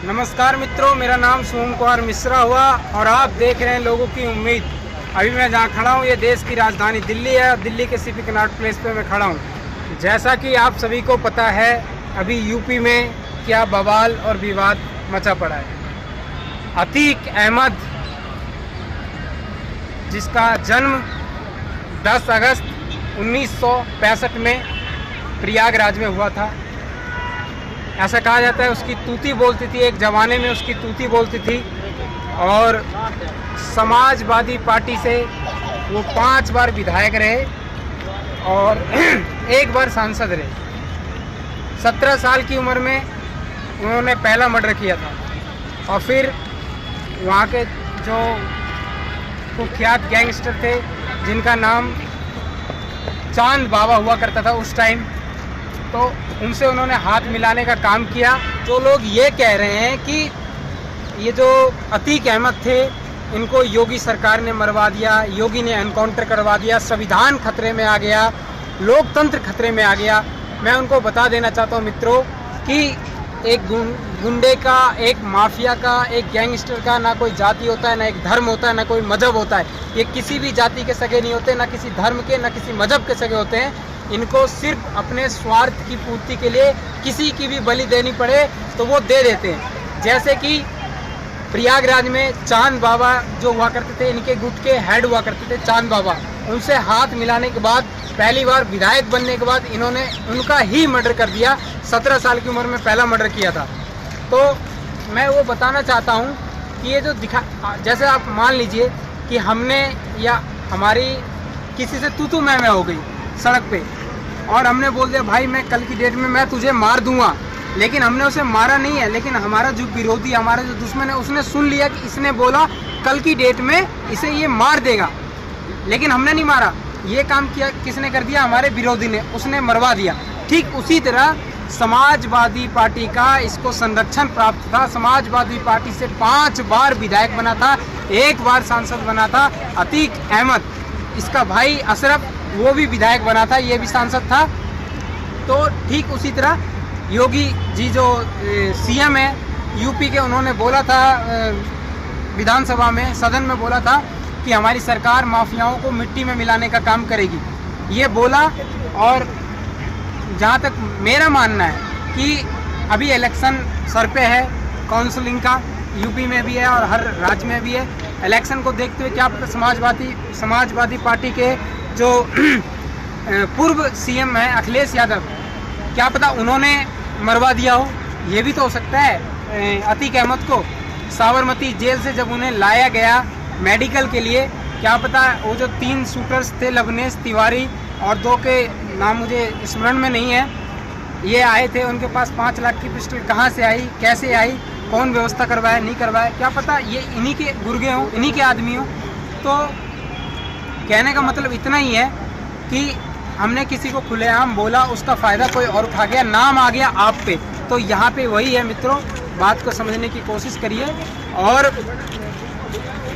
नमस्कार मित्रों, मेरा नाम सोम कुमार मिश्रा हुआ और आप देख रहे हैं लोगों की उम्मीद। अभी मैं जहाँ खड़ा हूँ ये देश की राजधानी दिल्ली है और दिल्ली के सिटी कनॉट प्लेस पे मैं खड़ा हूँ। जैसा कि आप सभी को पता है, अभी यूपी में क्या बवाल और विवाद मचा पड़ा है। अतीक अहमद, जिसका जन्म 10 अगस्त 1965 में प्रयागराज में हुआ था। ऐसा कहा जाता है उसकी तूती बोलती थी, एक ज़माने में उसकी तूती बोलती थी और समाजवादी पार्टी से वो 5 बार विधायक रहे और एक बार सांसद रहे। 17 साल की उम्र में उन्होंने पहला मर्डर किया था और फिर वहाँ के जो कुख्यात गैंगस्टर थे जिनका नाम चांद बाबा हुआ करता था उस टाइम, तो उनसे उन्होंने हाथ मिलाने का काम किया। जो लोग ये कह रहे हैं कि ये जो अतीक अहमद थे इनको योगी सरकार ने मरवा दिया, योगी ने एनकाउंटर करवा दिया, संविधान खतरे में आ गया, लोकतंत्र खतरे में आ गया, मैं उनको बता देना चाहता हूँ मित्रों कि एक गुंडे का, एक माफिया का, एक गैंगस्टर का ना कोई जाति होता है, ना एक धर्म होता है, ना कोई मजहब होता है। ये किसी भी जाति के सगे नहीं होते, ना किसी धर्म के, ना किसी मजहब के सगे होते हैं। इनको सिर्फ अपने स्वार्थ की पूर्ति के लिए किसी की भी बलि देनी पड़े तो वो दे देते हैं। जैसे कि प्रयागराज में चांद बाबा जो हुआ करते थे, इनके गुट के हेड हुआ करते थे चांद बाबा, उनसे हाथ मिलाने के बाद पहली बार विधायक बनने के बाद इन्होंने उनका ही मर्डर कर दिया। 17 साल की उम्र में पहला मर्डर किया था। तो मैं वो बताना चाहता हूँ कि ये जो जैसे आप मान लीजिए कि हमने या हमारी किसी से तू मैं हो गई सड़क पे और हमने बोल दिया भाई मैं कल की डेट में मैं तुझे मार दूंगा, लेकिन हमने उसे मारा नहीं है। लेकिन हमारा जो विरोधी, हमारा जो दुश्मन है, उसने सुन लिया कि इसने बोला कल की डेट में इसे ये मार देगा, लेकिन हमने नहीं मारा। ये काम किया किसने कर दिया? हमारे विरोधी ने, उसने मरवा दिया। ठीक उसी तरह समाजवादी पार्टी का इसको संरक्षण प्राप्त था। समाजवादी पार्टी से 5 बार विधायक बना था, 1 बार सांसद बना था अतीक अहमद। इसका भाई अशरफ वो भी विधायक बना था, ये भी सांसद था। तो ठीक उसी तरह योगी जी जो सीएम है यूपी के, उन्होंने बोला था विधानसभा में, सदन में बोला था कि हमारी सरकार माफियाओं को मिट्टी में मिलाने का काम करेगी। ये बोला। और जहाँ तक मेरा मानना है कि अभी इलेक्शन सर पे है, काउंसलिंग का यूपी में भी है और हर राज्य में भी है। इलेक्शन को देखते हुए क्या पता समाजवादी पार्टी के जो पूर्व सीएम हैं अखिलेश यादव, क्या पता उन्होंने मरवा दिया हो। ये भी तो हो सकता है। अतीक अहमद को साबरमती जेल से जब उन्हें लाया गया मेडिकल के लिए, क्या पता वो जो 3 शूटर्स थे, लवनेश तिवारी और 2 के नाम मुझे स्मरण में नहीं है, ये आए थे। उनके पास 5 लाख की पिस्टल कहाँ से आई, कैसे आई, कौन व्यवस्था करवाया, नहीं करवाया, क्या पता ये इन्हीं के गुर्गे हों, इन्हीं के आदमी हों। तो कहने का मतलब इतना ही है कि हमने किसी को खुलेआम बोला, उसका फ़ायदा कोई और उठा गया, नाम आ गया आप पे। तो यहाँ पे वही है मित्रों, बात को समझने की कोशिश करिए। और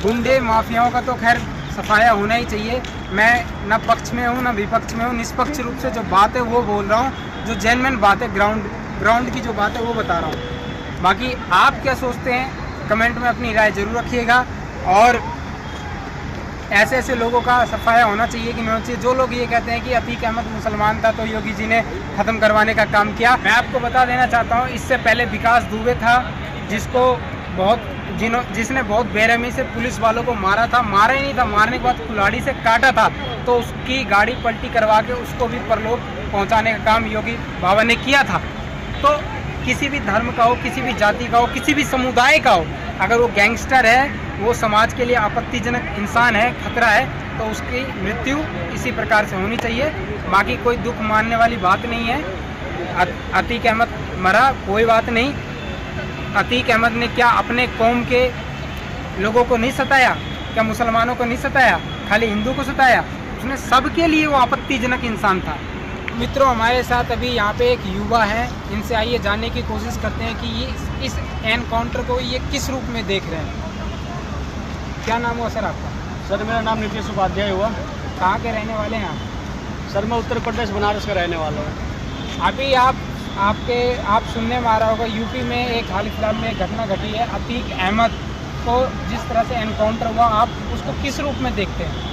गुंडे माफियाओं का तो खैर सफाया होना ही चाहिए। मैं न पक्ष में हूँ न विपक्ष में हूँ, निष्पक्ष रूप से जो बात है वो बोल रहा हूँ, जो जेन्युइन बात है, ग्राउंड की जो बात है वो बता रहा हूँ। बाकी आप क्या सोचते हैं कमेंट में अपनी राय ज़रूर रखिएगा। और ऐसे ऐसे लोगों का सफाया होना चाहिए कि नहीं होना चाहिए। जो लोग ये कहते हैं कि अतीक अहमद मुसलमान था तो योगी जी ने ख़त्म करवाने का काम किया, मैं आपको बता देना चाहता हूँ इससे पहले विकास दुबे था जिसने बहुत बेरहमी से पुलिस वालों को मारा था। मारा ही नहीं था, मारने के बाद कुल्हाड़ी से काटा था, तो उसकी गाड़ी पलटी करवा के उसको भी परलोक पहुँचाने का काम योगी बाबा ने किया था। तो किसी भी धर्म का हो, किसी भी जाति का हो, किसी भी समुदाय का हो, अगर वो गैंगस्टर है, वो समाज के लिए आपत्तिजनक इंसान है, खतरा है, तो उसकी मृत्यु इसी प्रकार से होनी चाहिए। बाकी कोई दुख मानने वाली बात नहीं है। अतीक अहमद मरा, कोई बात नहीं। अतीक अहमद ने क्या अपने कौम के लोगों को नहीं सताया? क्या मुसलमानों को नहीं सताया? खाली हिंदू को सताया? उसने सबके लिए वो आपत्तिजनक इंसान था। मित्रों, हमारे साथ अभी यहाँ पे एक युवा है, इनसे आइए जानने की कोशिश करते हैं कि ये इस एनकाउंटर को ये किस रूप में देख रहे हैं। क्या नाम हुआ सर आपका? सर मेरा नाम नीतीश उपाध्याय हुआ। कहाँ के रहने वाले हैं आप? सर मैं उत्तर प्रदेश बनारस का रहने वाला हूँ। अभी आप आप सुनने में आ रहा होगा, यूपी में एक हाल फिलहाल में एक घटना घटी है, अतीक अहमद को जिस तरह से एनकाउंटर हुआ, आप उसको किस रूप में देखते हैं?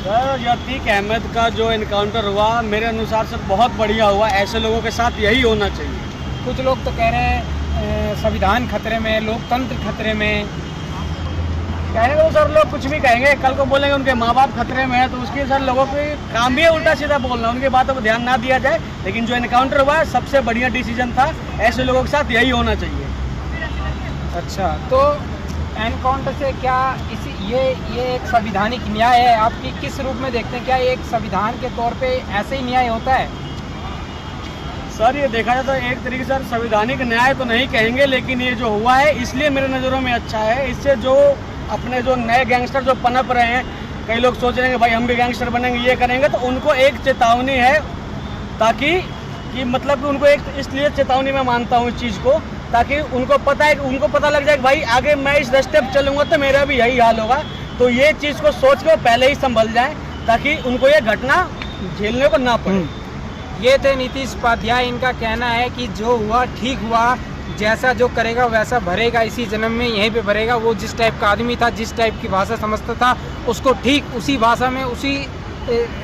सर, अतीक अहमद का जो इनकाउंटर हुआ मेरे अनुसार सर बहुत बढ़िया हुआ। ऐसे लोगों के साथ यही होना चाहिए। कुछ लोग तो कह रहे हैं संविधान खतरे में, लोकतंत्र खतरे में। कहेंगे तो सर लोग कुछ भी कहेंगे, कल को बोलेंगे उनके माँ बाप खतरे में है, तो उसके सर लोगों के काम भी है उल्टा सीधा बोलना, उनकी बातों पर ध्यान ना दिया जाए। लेकिन जो इनकाउंटर हुआ सबसे बढ़िया डिसीजन था। ऐसे लोगों के साथ यही होना चाहिए। अच्छा, तो एनकाउंटर से क्या ये एक संवैधानिक न्याय है? आपकी किस रूप में देखते हैं? क्या एक संविधान के तौर पे ऐसे ही न्याय होता है? सर, ये देखा जाए तो एक तरीके से संवैधानिक न्याय तो नहीं कहेंगे, लेकिन ये जो हुआ है इसलिए मेरे नज़रों में अच्छा है। इससे जो अपने जो नए गैंगस्टर जो पनप रहे हैं, कई लोग सोच रहे हैं भाई हम भी गैंगस्टर बनेंगे, ये करेंगे, तो उनको एक चेतावनी है, ताकि कि मतलब कि उनको एक इसलिए चेतावनी मैं मानता हूँ इस चीज़ को, ताकि उनको पता है कि उनको पता लग जाए कि भाई आगे मैं इस रास्ते पर चलूँगा तो मेरा भी यही हाल होगा। तो ये चीज़ को सोच के वो पहले ही संभल जाए, ताकि उनको ये घटना झेलने को ना पड़े। ये थे नीतीश उपाध्याय। इनका कहना है कि जो हुआ ठीक हुआ, जैसा जो करेगा वैसा भरेगा, इसी जन्म में यहीं पे भरेगा। वो जिस टाइप का आदमी था, जिस टाइप की भाषा समझता था, उसको ठीक उसी भाषा में, उसी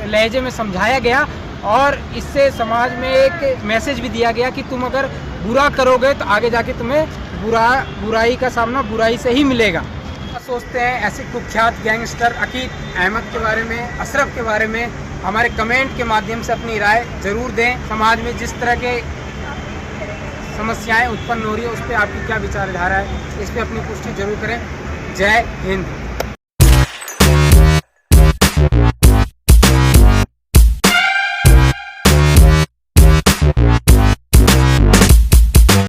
लहजे में समझाया गया, और इससे समाज में एक मैसेज भी दिया गया कि तुम अगर बुरा करोगे तो आगे जाके तुम्हें बुराई का सामना बुराई से ही मिलेगा। सोचते हैं ऐसे कुख्यात गैंगस्टर अतीक अहमद के बारे में, अशरफ के बारे में? हमारे कमेंट के माध्यम से अपनी राय जरूर दें। समाज में जिस तरह के समस्याएं उत्पन्न हो रही है उस पर आपकी क्या विचारधारा है, इस पर अपनी पुष्टि जरूर करें। जय हिंद।